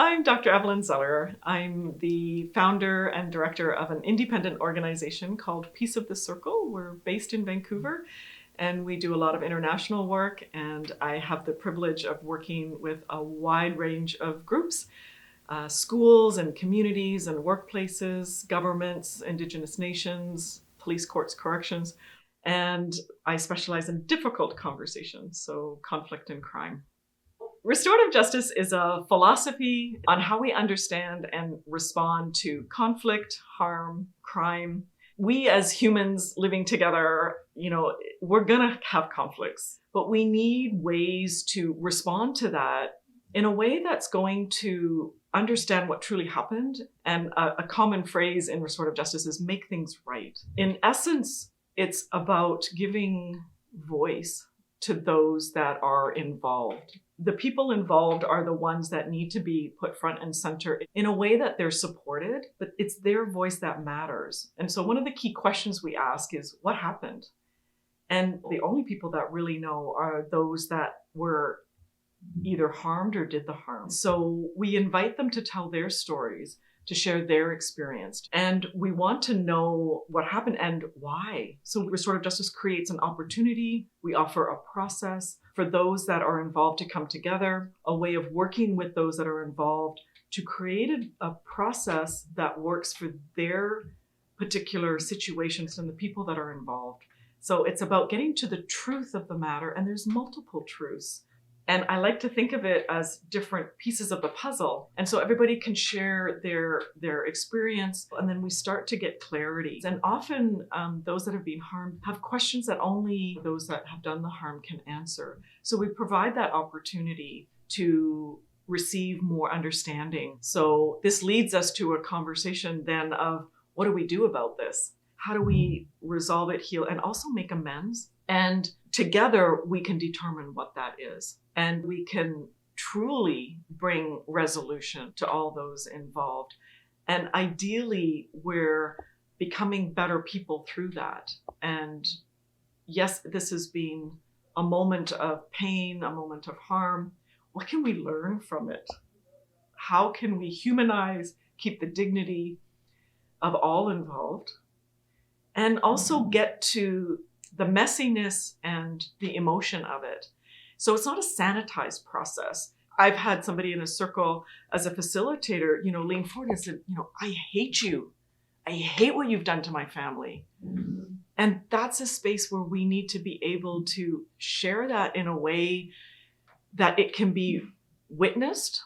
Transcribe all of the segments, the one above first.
I'm Dr. Evelyn Zellerer. I'm the founder and director of an independent organization called Peace of the Circle. We're based in Vancouver and we do a lot of international work, and I have the privilege of working with a wide range of groups, schools and communities and workplaces, governments, Indigenous nations, police, courts, corrections, and I specialize in difficult conversations, so conflict and crime. Restorative justice is a philosophy on how we understand and respond to conflict, harm, crime. We as humans living together, we're gonna have conflicts, but we need ways to respond to that in a way that's going to understand what truly happened. And a common phrase in restorative justice is make things right. In essence, it's about giving voice to those that are involved. The people involved are the ones that need to be put front and center in a way that they're supported, but it's their voice that matters. And so one of the key questions we ask is, what happened? And the only people that really know are those that were either harmed or did the harm. So we invite them to tell their stories, to share their experience. And we want to know what happened and why. So restorative justice creates an opportunity. We offer a process for those that are involved to come together, a way of working with those that are involved to create a process that works for their particular situations and the people that are involved. So it's about getting to the truth of the matter, and there's multiple truths. And I like to think of it as different pieces of the puzzle. And so everybody can share their experience, and then we start to get clarity. And often those that have been harmed have questions that only those that have done the harm can answer. So we provide that opportunity to receive more understanding. So this leads us to a conversation then of, what do we do about this? How do we resolve it, heal, and also make amends? And together we can determine what that is. And we can truly bring resolution to all those involved. And ideally, we're becoming better people through that. And yes, this has been a moment of pain, a moment of harm. What can we learn from it? How can we humanize, keep the dignity of all involved, and also get to the messiness and the emotion of it? So it's not a sanitized process. I've had somebody in a circle as a facilitator, lean forward and said, I hate you. I hate what you've done to my family. Mm-hmm. And that's a space where we need to be able to share that in a way that it can be witnessed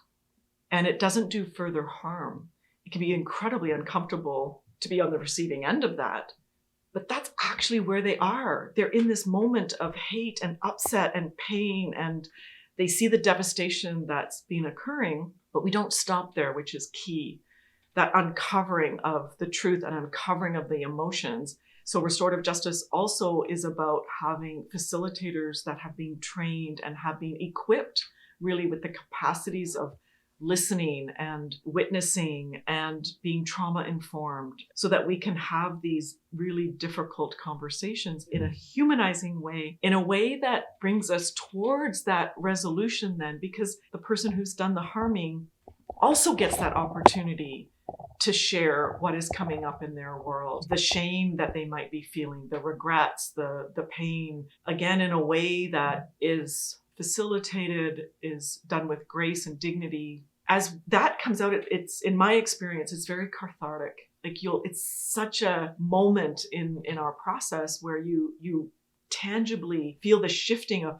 and it doesn't do further harm. It can be incredibly uncomfortable to be on the receiving end of that. But that's actually where they are. They're in this moment of hate and upset and pain, and they see the devastation that's been occurring, but we don't stop there, which is key. That uncovering of the truth and uncovering of the emotions. So restorative justice also is about having facilitators that have been trained and have been equipped really with the capacities of listening and witnessing and being trauma informed, so that we can have these really difficult conversations in a humanizing way, in a way that brings us towards that resolution then, because the person who's done the harming also gets that opportunity to share what is coming up in their world, the shame that they might be feeling, the regrets, the pain, again, in a way that is facilitated, is done with grace and dignity. As that comes out, it's, in my experience, it's very cathartic. It's such a moment in our process where you tangibly feel the shifting of,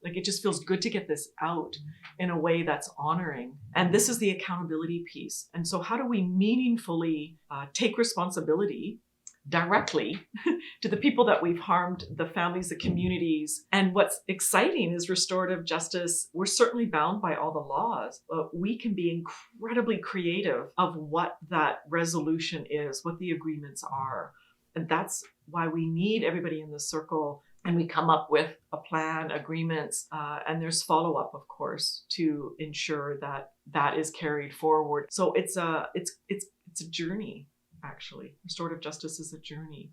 it just feels good to get this out in a way that's honoring. And this is the accountability piece. And so how do we meaningfully take responsibility directly to the people that we've harmed, the families, the communities? And what's exciting is restorative justice, we're certainly bound by all the laws, but we can be incredibly creative of what that resolution is, what the agreements are. And that's why we need everybody in the circle. And we come up with a plan, agreements, and there's follow-up, of course, to ensure that that is carried forward. So it's a journey. Actually, restorative justice is a journey.